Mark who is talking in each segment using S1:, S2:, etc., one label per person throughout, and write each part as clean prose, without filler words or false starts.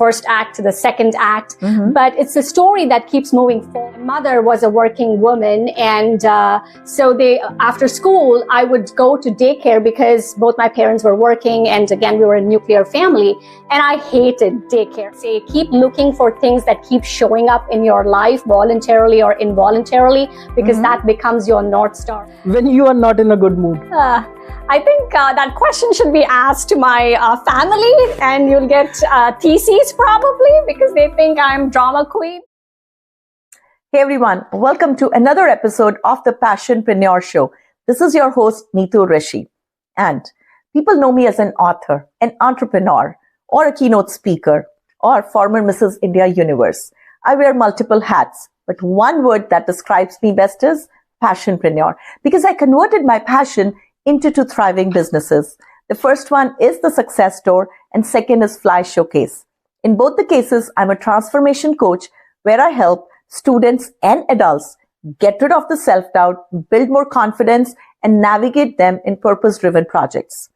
S1: first act to the second act, but it's a story that keeps moving forward. My mother was a working woman, and so after school, I would go to daycare because both my parents were working, and again, we were a nuclear family, and I hated daycare. Say, keep looking for things that keep showing up in your life voluntarily or involuntarily, because that becomes your North Star.
S2: When you are not in a good mood?
S1: I think that question should be asked to my family, and you'll get theses probably, because they think I'm drama queen.
S2: Hey everyone, welcome to another episode of the Passionpreneur Show. This is your host, Neetu Rishi. And people know me as an author, an entrepreneur, or a keynote speaker, or former Mrs. India Universe. I wear multiple hats, but one word that describes me best is passionpreneur, because I converted my passion into two thriving businesses. The first one is the Success Store, and second is FLYSHOWCASE. In both the cases, I'm a transformation coach where I help students and adults get rid of the self-doubt, build more confidence, and navigate them in purpose-driven projects.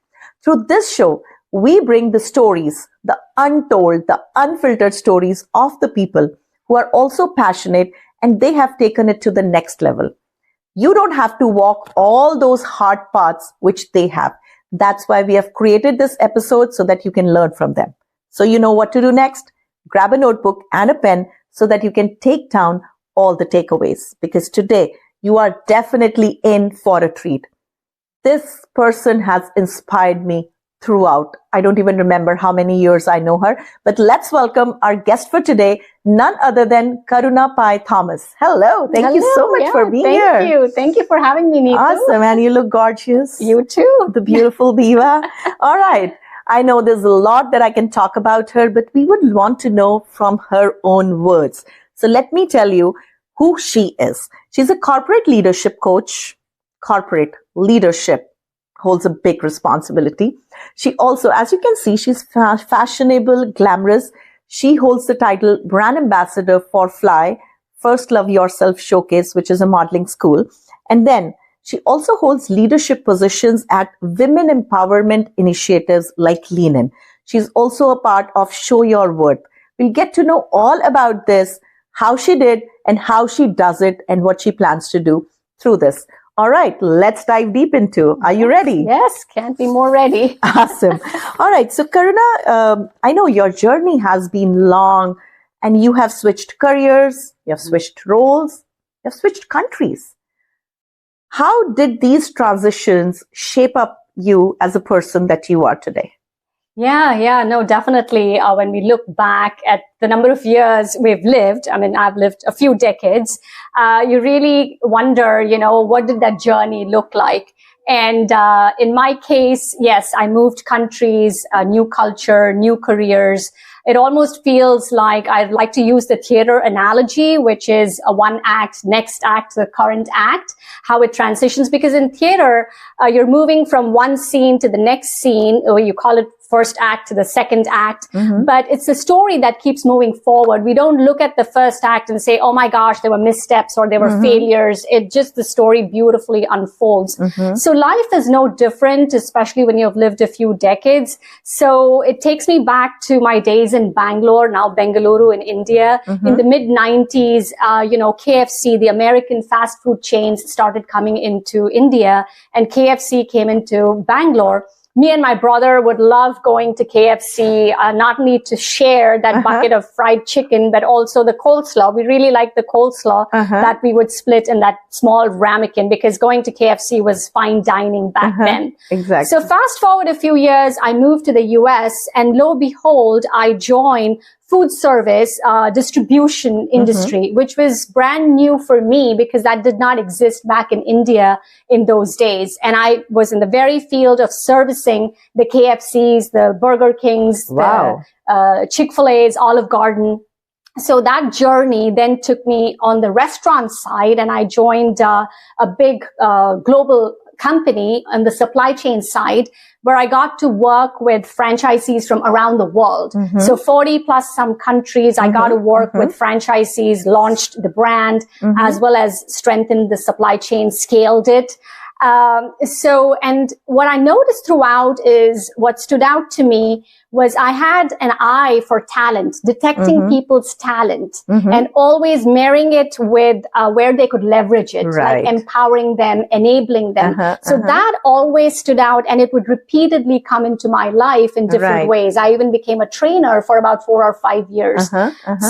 S2: Through this show, we bring the stories, the untold, the unfiltered stories of the people who are also passionate, and they have taken it to the next level. You don't have to walk all those hard paths which they have. That's why we have created this episode, so that you can learn from them. So you know what to do next. Grab a notebook and a pen so that you can take down all the takeaways, because today you are definitely in for a treat. This person has inspired me throughout. I don't even remember how many years I know her, but let's welcome our guest for today, none other than Karuna Pai Thomas. Hello. Thank you so much for being here.
S1: Thank you. Thank you for having me, Neetu.
S2: Awesome. And you look gorgeous.
S1: You too.
S2: The beautiful diva. All right. I know there's a lot that I can talk about her, but we would want to know from her own words. So let me tell you who she is. She's a corporate leadership coach. Corporate leadership holds a big responsibility. She also, as you can see, she's fashionable, glamorous. She holds the title Brand Ambassador for Fly, First Love Yourself Showcase, which is a modeling school. And then she also holds leadership positions at women empowerment initiatives like Lean In. She's also a part of Show Your Worth. We'll get to know all about this, how she did and how she does it, and what she plans to do through this. All right, let's dive deep into. Are you ready?
S1: Yes, can't be more ready.
S2: Awesome. All right. So Karuna, I know your journey has been long, and you have switched careers, you have switched roles, you have switched countries. How did these transitions shape up you as a person that you are today?
S1: Yeah, no, definitely. When we look back at the number of years we've lived, I mean, I've lived a few decades, you really wonder, what did that journey look like? And in my case, yes, I moved countries, new culture, new careers. It almost feels like I'd like to use the theater analogy, which is a one act, next act, the current act, how it transitions. Because in theater, you're moving from one scene to the next scene, or you call it first act to the second act, but it's a story that keeps moving forward. We don't look at the first act and say, oh my gosh, there were missteps or there were failures. It just, the story beautifully unfolds. So life is no different, especially when you've lived a few decades. So it takes me back to my days in Bangalore, now Bengaluru in India. In the mid-90s, KFC, the American fast food chains, started coming into India, and KFC came into Bangalore. Me and my brother would love going to KFC, not only to share that bucket of fried chicken, but also the coleslaw. We really liked the coleslaw that we would split in that small ramekin, because going to KFC was fine dining back then.
S2: Exactly.
S1: So fast forward a few years, I moved to the US, and lo and behold, I joined food service distribution industry, which was brand new for me because that did not exist back in India in those days. And I was in the very field of servicing the KFCs, the Burger Kings, the Chick-fil-A's, Olive Garden. So that journey then took me on the restaurant side, and I joined a big global company on the supply chain side, where I got to work with franchisees from around the world. So 40 plus some countries, I got to work with franchisees, launched the brand, as well as strengthened the supply chain, scaled it. And what I noticed throughout is what stood out to me was I had an eye for talent, detecting people's talent and always marrying it with where they could leverage it, like empowering them, enabling them. So that always stood out, and it would repeatedly come into my life in different ways. I even became a trainer for about 4 or 5 years.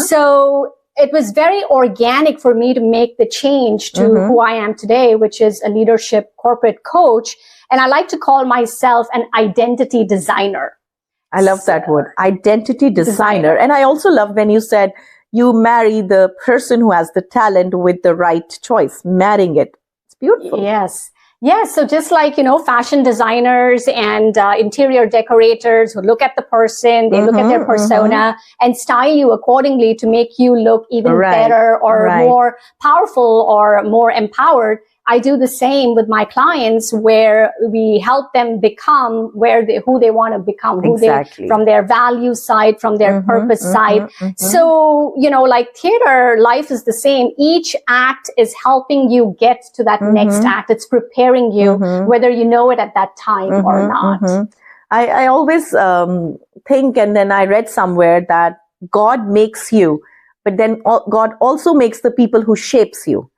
S1: So it was very organic for me to make the change to who I am today, which is a leadership corporate coach. And I like to call myself an identity designer.
S2: I love that word, identity designer. And I also love when you said you marry the person who has the talent with the right choice, marrying it. It's beautiful.
S1: Yes. Yes. So just like, fashion designers and interior decorators who look at the person, they look at their persona and style you accordingly to make you look even better or more powerful or more empowered. I do the same with my clients, where we help them become who they want to become, from their value side, from their purpose side. So, like theater, life is the same. Each act is helping you get to that next act. It's preparing you, whether you know it at that time or not.
S2: I always think, and then I read somewhere that God makes you, but then God also makes the people who shapes you.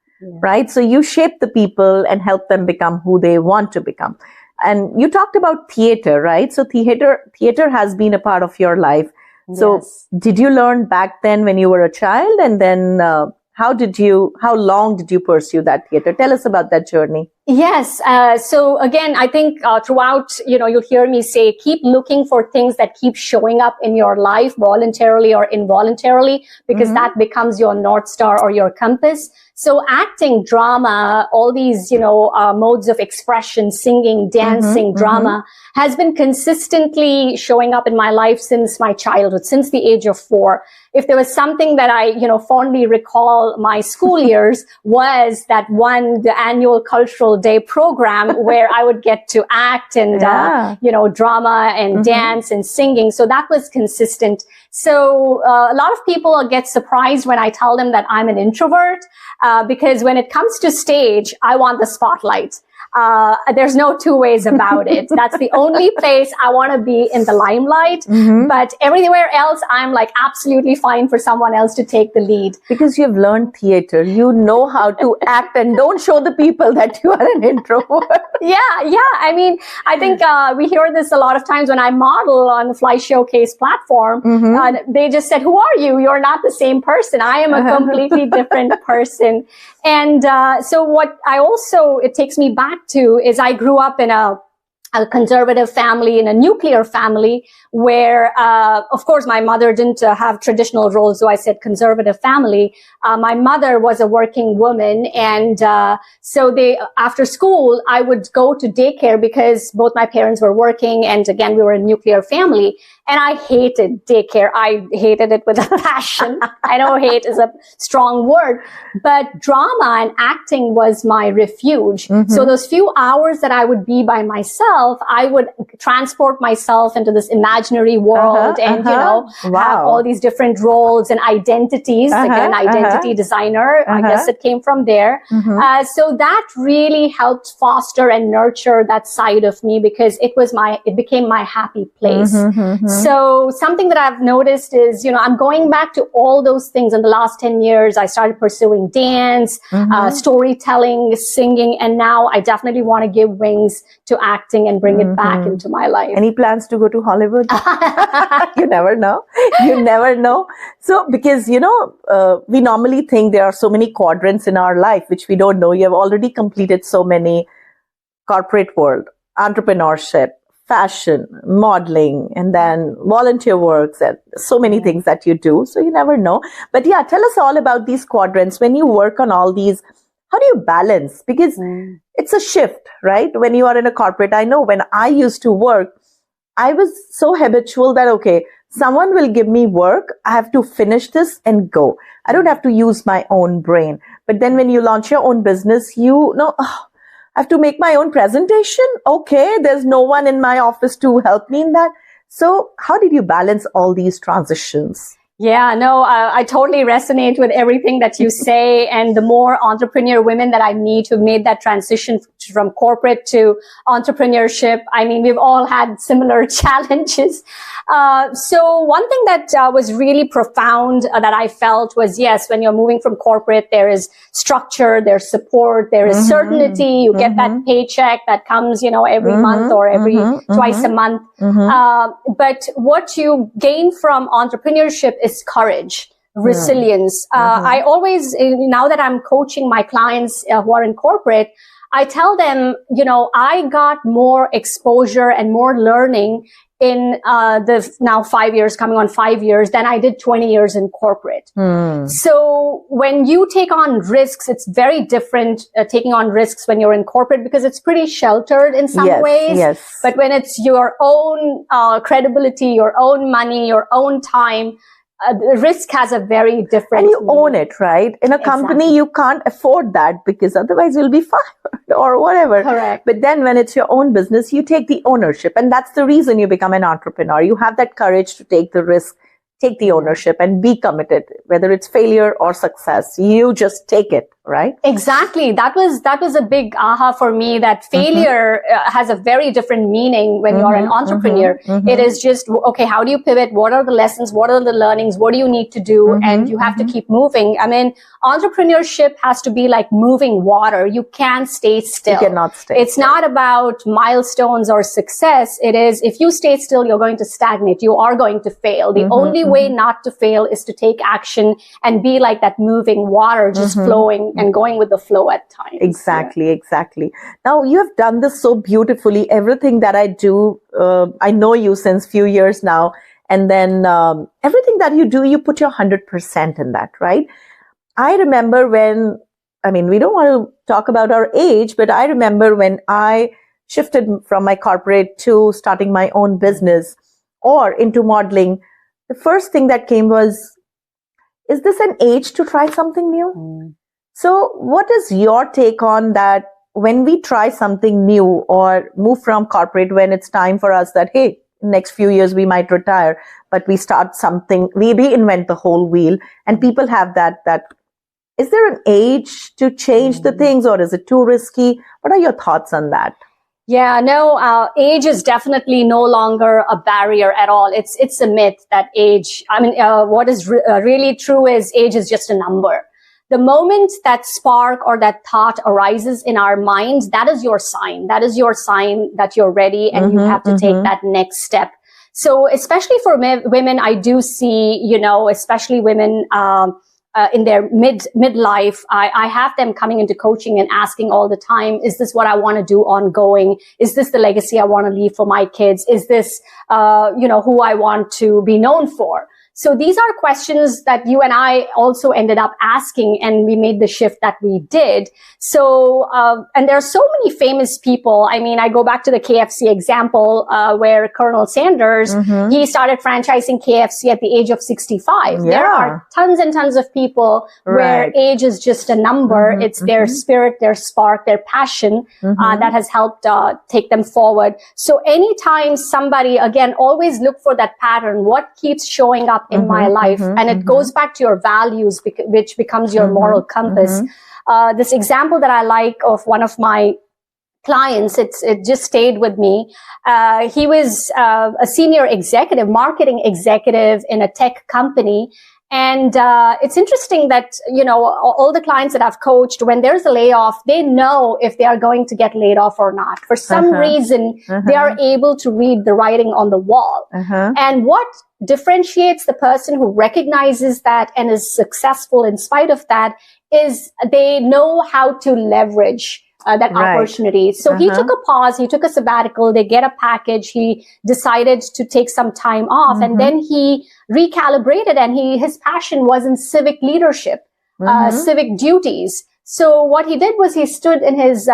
S2: Right? So you shape the people and help them become who they want to become. And you talked about theater, right? So theater has been a part of your life. So did you learn back then when you were a child? And then how long did you pursue that theater? Tell us about that journey.
S1: Yes. So again, I think throughout, you'll hear me say, keep looking for things that keep showing up in your life voluntarily or involuntarily, because that becomes your North Star or your compass. So acting, drama, all these, modes of expression, singing, dancing, drama has been consistently showing up in my life since my childhood, since the age of 4. If there was something that I, fondly recall my school years, was that the annual cultural day program where I would get to act and, drama and dance and singing. So that was consistent. So a lot of people get surprised when I tell them that I'm an introvert, because when it comes to stage, I want the spotlight. There's no two ways about it. That's the only place I want to be in the limelight. But everywhere else, I'm like absolutely fine for someone else to take the lead.
S2: Because you've learned theater, you know how to act, and don't show the people that you are an introvert.
S1: Yeah. I mean, I think we hear this a lot of times when I model on the FLYSHOWCASE platform. They just said, "Who are you? You're not the same person. I am a completely different person." And so what it takes me back to is I grew up in a conservative family, in a nuclear family, where, of course, my mother didn't have traditional roles, so I said conservative family. My mother was a working woman, and so after school, I would go to daycare because both my parents were working, and again, we were a nuclear family. And I hated daycare. I hated it with a passion. I know hate is a strong word, but drama and acting was my refuge. So those few hours that I would be by myself, I would transport myself into this imaginary world and, have all these different roles and identities. Again, identity designer. I guess it came from there. So that really helped foster and nurture that side of me, because it became my happy place. So something that I've noticed is, I'm going back to all those things in the last 10 years. I started pursuing dance, storytelling, singing, and now I definitely want to give wings to acting and bring it back into my life.
S2: Any plans to go to Hollywood? You never know. You never know. So, because, we normally think there are so many quadrants in our life, which we don't know. You have already completed so many: corporate world, entrepreneurship, fashion, modeling, and then volunteer works, and so many things that you do. So you never know. But yeah, tell us all about these quadrants. When you work on all these, how do you balance? Because it's a shift, right? When you are in a corporate, I know when I used to work, I was so habitual that, okay, someone will give me work. I have to finish this and go. I don't have to use my own brain. But then when you launch your own business, I have to make my own presentation. Okay, there's no one in my office to help me in that. So how did you balance all these transitions?
S1: Yeah, no, I totally resonate with everything that you say. And the more entrepreneur women that I meet who've made that transition switched from corporate to entrepreneurship. I mean, we've all had similar challenges. So one thing that was really profound that I felt was, yes, when you're moving from corporate, there is structure, there's support, there is certainty. You get that paycheck that comes, every month or every twice a month. But what you gain from entrepreneurship is courage, resilience. I always, now that I'm coaching my clients who are in corporate, I tell them, I got more exposure and more learning in the now 5 years, coming on 5 years, than I did 20 years in corporate. So when you take on risks, it's very different taking on risks when you're in corporate, because it's pretty sheltered in some ways. But when it's your own credibility, your own money, your own time, the risk has a very different...
S2: And you own it, right? In a company, you can't afford that, because otherwise you'll be fired or whatever.
S1: Correct.
S2: But then when it's your own business, you take the ownership. And that's the reason you become an entrepreneur. You have that courage to take the risk, take the ownership, and be committed. Whether it's failure or success, you just take it, right?
S1: Exactly. That was a big aha for me, that failure has a very different meaning when you're an entrepreneur. It is just, okay, how do you pivot? What are the lessons? What are the learnings? What do you need to do? And you have to keep moving. I mean, entrepreneurship has to be like moving water. You can't stay still.
S2: You cannot stay
S1: It's
S2: still.
S1: not about milestones or success. It is, if you stay still, you're going to stagnate. You are going to fail. The only way not to fail is to take action and be like that moving water, just flowing and going with the flow at times.
S2: Exactly. Now, you have done this so beautifully. Everything that I do, I know you since few years now. And then everything that you do, you put your 100% in that, right? I remember when, we don't want to talk about our age, but I remember when I shifted from my corporate to starting my own business or into modeling, the first thing that came was, is this an age to try something new? So what is your take on that when we try something new or move from corporate, when it's time for us that, hey, next few years we might retire, but we start something, we reinvent the whole wheel, and people have that, is there an age to change the things, or is it too risky? What are your thoughts on that?
S1: Yeah, no, age is definitely no longer a barrier at all. It's a myth that age, what is really true is age is just a number. The moment that spark or that thought arises in our minds, that is your sign. That is your sign that you're ready and you have to take that next step. So especially for women, I do see, especially women, in their midlife, I have them coming into coaching and asking all the time, is this what I want to do ongoing? Is this the legacy I want to leave for my kids? Is this, who I want to be known for? So these are questions that you and I also ended up asking, and we made the shift that we did. So, and there are so many famous people. I go back to the KFC example, where Colonel Sanders, he started franchising KFC at the age of 65. There are tons and tons of people where age is just a number. It's their spirit, their spark, their passion, that has helped, take them forward. So anytime somebody, again, always look for that pattern. What keeps showing up in my life? And it goes back to your values, which becomes your moral compass. This example that I like of one of my clients, it just stayed with me. He was a senior executive, marketing executive in a tech company. And it's interesting that, all the clients that I've coached, when there's a layoff, they know if they are going to get laid off or not. For some reason, they are able to read the writing on the wall. And what differentiates the person who recognizes that and is successful in spite of that is they know how to leverage that opportunity. So he took a pause, he took a sabbatical, they get a package, he decided to take some time off, and then he recalibrated, and his passion was in civic leadership, civic duties. So what he did was he stood in his,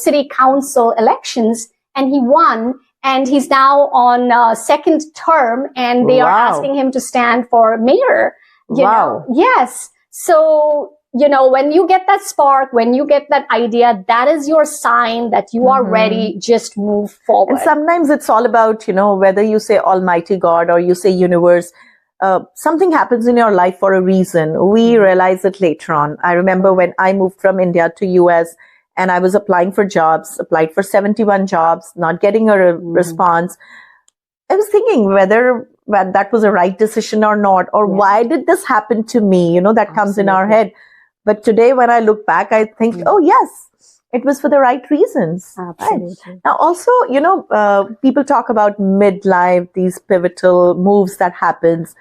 S1: city council elections, and he won. And he's now on second term, and they are asking him to stand for mayor. You know? Yes. So, when you get that spark, when you get that idea, that is your sign that you are ready. Just move forward.
S2: And sometimes it's all about, whether you say Almighty God or you say universe, something happens in your life for a reason. We realize it later on. I remember when I moved from India to US, and I was applying for jobs, applied for 71 jobs, not getting a response. I was thinking whether that was a right decision or not, or why did this happen to me? You know, that comes in our head. But today when I look back, I think, oh yes, it was for the right reasons.
S1: Absolutely.
S2: Right. Now also, you know, people talk about midlife, these pivotal moves that happens.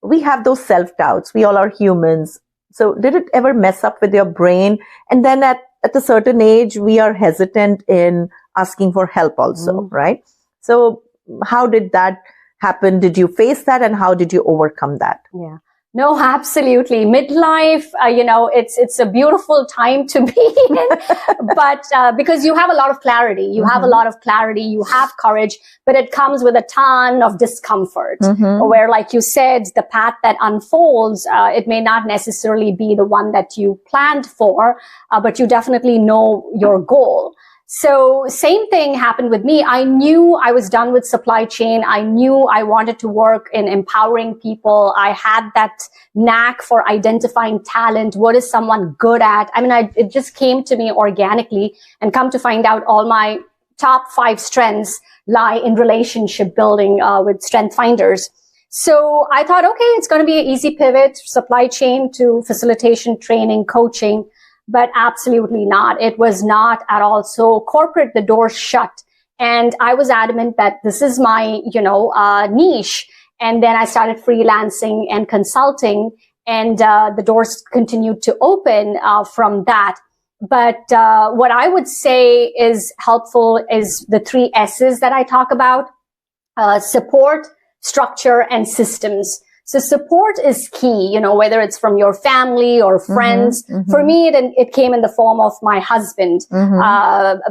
S2: We have those self-doubts. We all are humans. So did it ever mess up with your brain? And then at a certain age, we are hesitant in asking for help also, right? So how did that happen? Did you face that, and how did you overcome that?
S1: Yeah. No, absolutely. Midlife, you know, it's a beautiful time to be in, but because you have a lot of clarity, you have courage, but it comes with a ton of discomfort where, like you said, the path that unfolds, it may not necessarily be the one that you planned for, but you definitely know your goal. So same thing happened with me. I knew I was done with supply chain. I knew I wanted to work in empowering people. I had that knack for identifying talent. What is someone good at? I mean, it just came to me organically, and come to find out all my top 5 strengths lie in relationship building with strength finders. So I thought, okay, it's going to be an easy pivot, supply chain to facilitation, training, coaching. But absolutely not. It was not at all. So corporate, the doors shut. And I was adamant that this is my, niche. And then I started freelancing and consulting, and the doors continued to open from that. But what I would say is helpful is the 3 S's that I talk about: support, structure, and systems. So support is key, you know, whether it's from your family or friends. For me, it came in the form of my husband,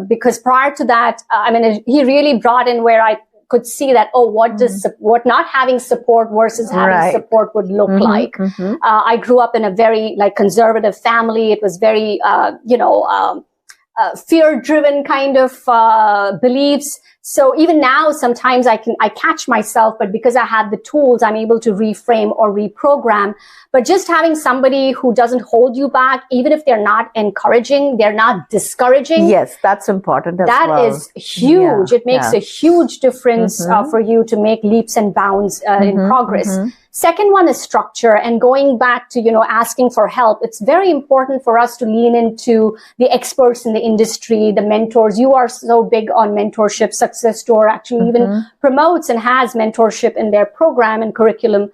S1: because prior to that, he really brought in where I could see that, what not having support versus having support would look like. I grew up in a very conservative family. It was very, fear-driven kind of beliefs. So even now, sometimes I catch myself, but because I had the tools, I'm able to reframe or reprogram. But just having somebody who doesn't hold you back, even if they're not encouraging, they're not discouraging.
S2: Yes, that's important as well.
S1: That is huge. It makes a huge difference for you to make leaps and bounds in progress. Second one is structure, and going back to, asking for help. It's very important for us to lean into the experts in the industry, the mentors. You are so big on mentorship. Success Store actually even promotes and has mentorship in their program and curriculum.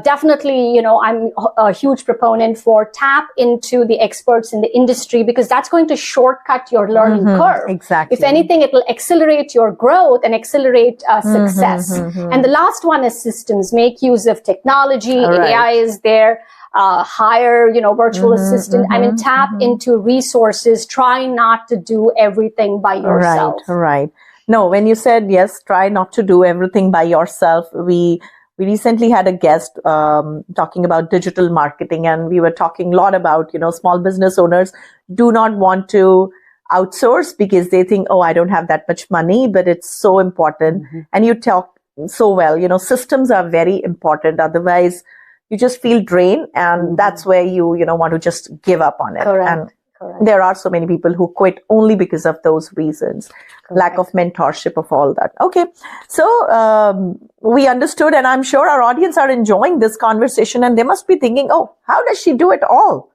S1: Definitely, I'm a huge proponent for tap into the experts in the industry, because that's going to shortcut your learning curve.
S2: Exactly.
S1: If anything, it will accelerate your growth and accelerate success. And the last one is systems. Make use of technology. AI is there. Hire, virtual assistant. Tap into resources. Try not to do everything by yourself.
S2: Right. No, when you said, yes, try not to do everything by yourself, we recently had a guest talking about digital marketing, and we were talking a lot about, small business owners do not want to outsource because they think, I don't have that much money, but it's so important. And you talk so well, systems are very important. Otherwise, you just feel drained, and that's where you want to just give up on it.
S1: Correct.
S2: There are so many people who quit only because of those reasons. Lack of mentorship, of all that. Okay. So, we understood, and I'm sure our audience are enjoying this conversation, and they must be thinking, how does she do it all?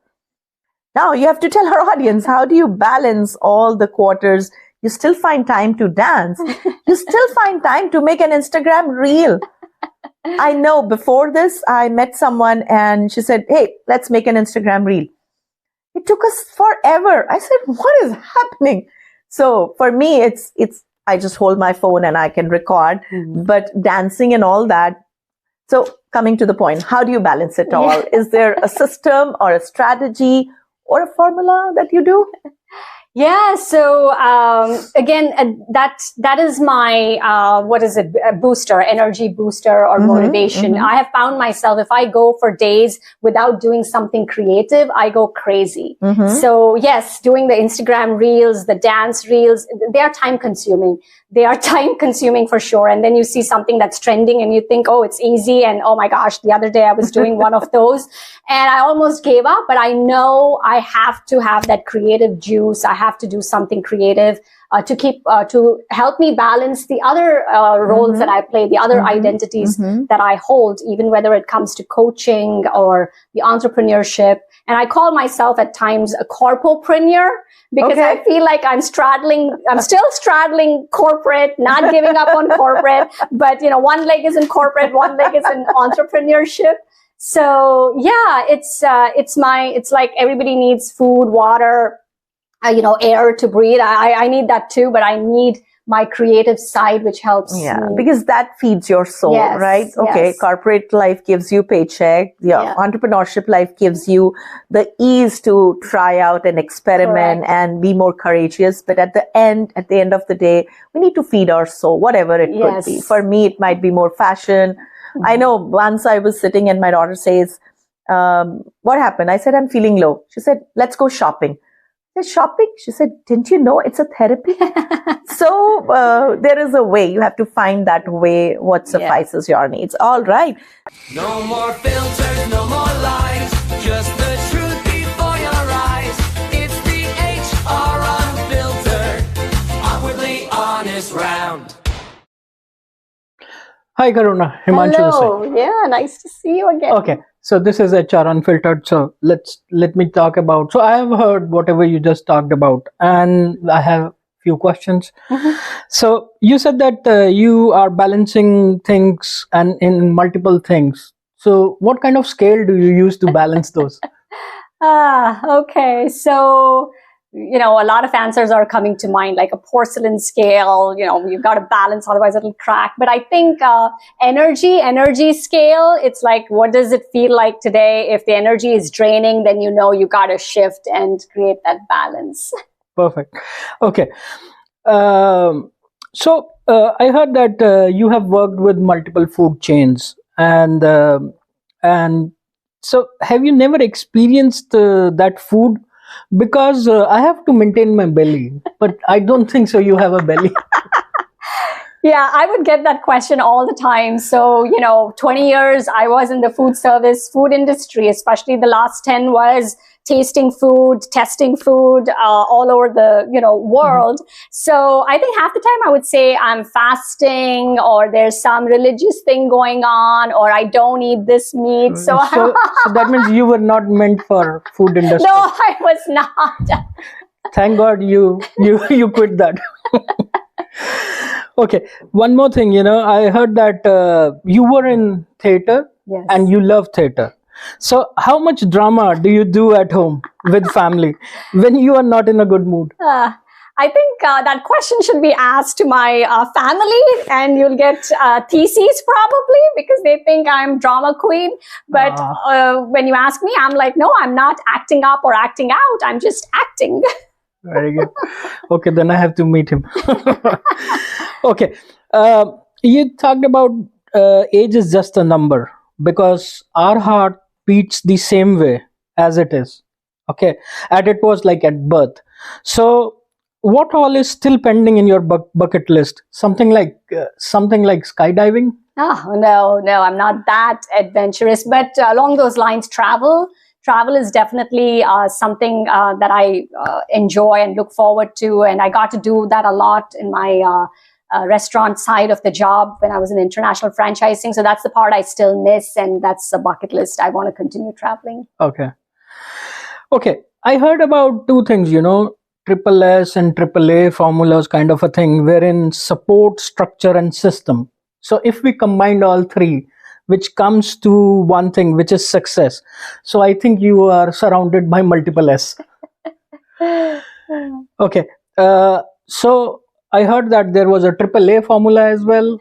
S2: Now you have to tell our audience, how do you balance all the quarters? You still find time to dance. You still find time to make an Instagram reel. I know before this, I met someone and she said, hey, let's make an Instagram reel. It took us forever. I said, what is happening? So for me, it's, I just hold my phone and I can record, but dancing and all that. So coming to the point, how do you balance it all? Is there a system or a strategy or a formula that you do?
S1: Yeah. So, again, that is my, a booster, energy booster or motivation. I have found myself, if I go for days without doing something creative, I go crazy. So yes, doing the Instagram reels, the dance reels, they are time consuming. They are time consuming for sure. And then you see something that's trending and you think, it's easy. And oh my gosh, the other day I was doing one of those and I almost gave up, but I know I have to have that creative juice. I have to do something creative to help me balance the other roles that I play, the other identities that I hold, even whether it comes to coaching or the entrepreneurship. And I call myself at times a corpopreneur because I feel like I'm still straddling corporate, not giving up on corporate, but one leg is in corporate, one leg is in entrepreneurship. So yeah, it's like everybody needs food, water, air to breathe. I need that too, but I need my creative side, which helps me.
S2: Because that feeds your soul, right? Okay, corporate life gives you paycheck. Entrepreneurship life gives you the ease to try out and experiment and be more courageous. But at the end of the day, we need to feed our soul, whatever it could be. For me, it might be more fashion. I know once I was sitting and my daughter says, what happened? I said, I'm feeling low. She said, let's go shopping. I said, shopping? She said, didn't you know it's a therapy? So there is a way. You have to find that way, what suffices your needs. All right.
S3: No more filters, no more lies. Just the truth before your eyes. It's the HR Unfiltered, awkwardly honest round.
S4: Hi, Karuna. Himanshu.
S1: Hello. Yeah, nice to see you again.
S4: Okay, so this is HR Unfiltered. So let me talk about. So I have heard whatever you just talked about, and I have few questions. So you said that you are balancing things and in multiple things. So what kind of scale do you use to balance those?
S1: Okay. So, a lot of answers are coming to mind, like a porcelain scale. You've got to balance, otherwise it'll crack. But I think energy scale, it's like, what does it feel like today? If the energy is draining, then you got to shift and create that balance. Perfect.
S4: Okay. So I heard that you have worked with multiple food chains, and so have you never experienced that food? Because I have to maintain my belly, but I don't think so you have a belly.
S1: Yeah, I would get that question all the time. So, 20 years I was in the food industry, especially the last 10 was tasting food, testing food all over the, world. So I think half the time I would say I'm fasting, or there's some religious thing going on, or I don't eat this meat. So
S4: that means you were not meant for food industry.
S1: No, I was not.
S4: Thank God you quit that. Okay, one more thing, I heard that you were in theater and you love theater. So how much drama do you do at home with family when you are not in a good mood?
S1: I think that question should be asked to my family, and you'll get theses probably, because they think I'm drama queen. But when you ask me, I'm like, no, I'm not acting up or acting out. I'm just acting.
S4: Very good. Okay, then I have to meet him. Okay. You talked about age is just a number, because our heart beats the same way as it is. Okay. And it was like at birth. So what all is still pending in your bucket list? Something like skydiving?
S1: Oh, no, I'm not that adventurous. But along those lines, travel is definitely something that I enjoy and look forward to. And I got to do that a lot in my restaurant side of the job when I was in international franchising. So that's the part I still miss, and that's a bucket list. I want to continue traveling.
S4: Okay. I heard about two things, triple S and triple A formulas kind of a thing, wherein support, structure, and system. So if we combined all three, which comes to one thing, which is success. So I think you are surrounded by multiple S. Okay. So I heard that there was a triple A formula as well.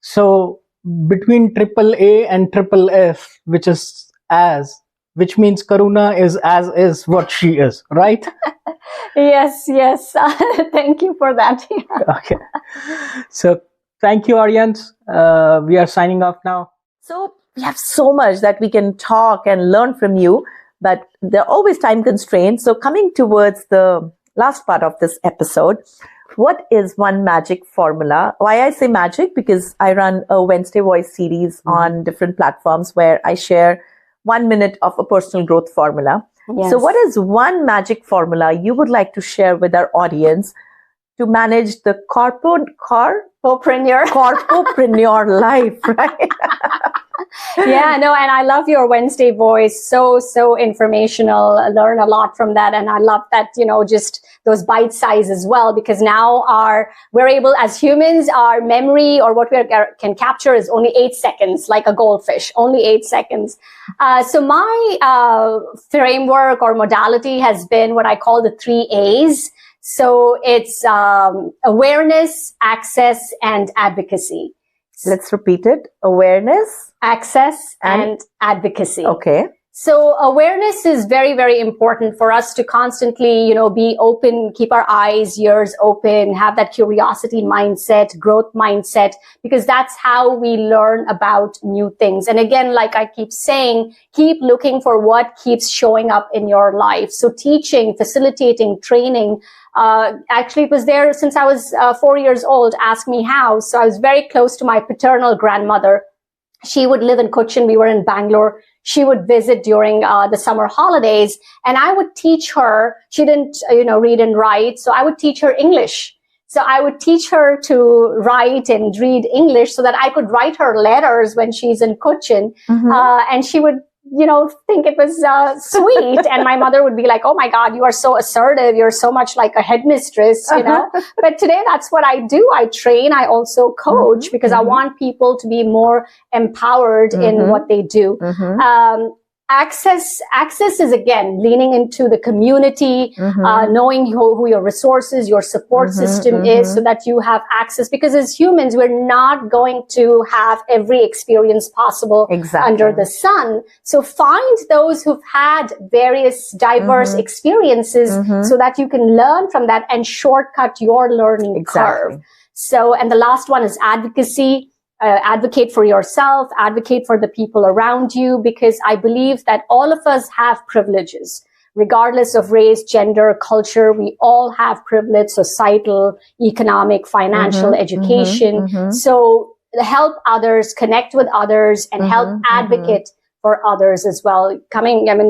S4: So between triple A and triple F, which means Karuna is what she is, right?
S1: Yes. Thank you for that.
S4: Okay. So thank you, audience. We are signing off now.
S2: So we have so much that we can talk and learn from you, but there are always time constraints. So coming towards the last part of this episode, what is one magic formula? Why I say magic? Because I run a Wednesday Voice series on different platforms where I share 1 minute of a personal growth formula.
S1: Yes.
S2: So what is one magic formula you would like to share with our audience to manage the corpopreneur life, right?
S1: Yeah, no, and I love your Wednesday voice. So informational. I learn a lot from that. And I love that, just those bite size as well, because now we're able, as humans, our memory or what we can capture is only 8 seconds, like a goldfish, only 8 seconds. So my framework or modality has been what I call the 3 A's. So it's awareness, access, and advocacy.
S2: Let's repeat it. Awareness,
S1: access, and advocacy.
S2: Okay.
S1: So awareness is very, very important for us to constantly, be open, keep our eyes, ears open, have that curiosity mindset, growth mindset, because that's how we learn about new things. And again, like I keep saying, keep looking for what keeps showing up in your life. So teaching, facilitating, training, actually it was there since I was 4 years old. Ask me how. So I was very close to my paternal grandmother. She would live in Cochin. We were in Bangalore. She would visit during the summer holidays, and I would teach her. She didn't, read and write, so I would teach her English. So I would teach her to write and read English so that I could write her letters when she's in Cochin, and she would, think it was sweet. And my mother would be like, "Oh my God, you are so assertive. You're so much like a headmistress, But today, that's what I do. I train. I also coach because I want people to be more empowered in what they do. Access is, again, leaning into the community, knowing who your resources, your support system is, so that you have access. Because as humans, we're not going to have every experience possible under the sun. So find those who've had various diverse experiences so that you can learn from that and shortcut your learning curve. So, and the last one is advocacy. Advocate for yourself, advocate for the people around you, because I believe that all of us have privileges, regardless of race, gender, culture. We all have privilege, societal, economic, financial, education. So help others, connect with others, and help advocate for others as well.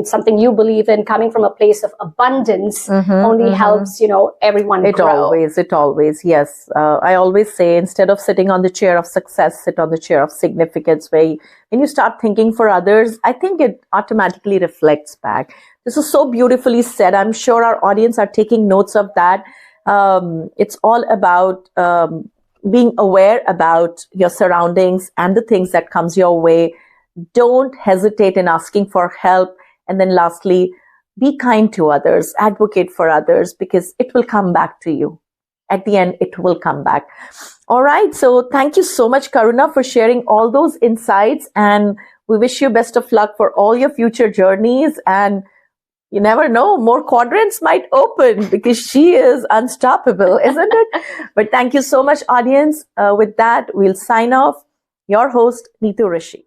S1: Something you believe in, coming from a place of abundance only helps, everyone grow.
S2: It always, yes. I always say, instead of sitting on the chair of success, sit on the chair of significance, where when you start thinking for others, I think it automatically reflects back. This is so beautifully said. I'm sure our audience are taking notes of that. It's all about being aware about your surroundings and the things that comes your way. Don't hesitate in asking for help. And then lastly, be kind to others, advocate for others, because it will come back to you. At the end, it will come back. All right. So thank you so much, Karuna, for sharing all those insights. And we wish you best of luck for all your future journeys. And you never know, more quadrants might open, because she is unstoppable, isn't it? But thank you so much, audience. With that, we'll sign off. Your host, Neetu Rishi.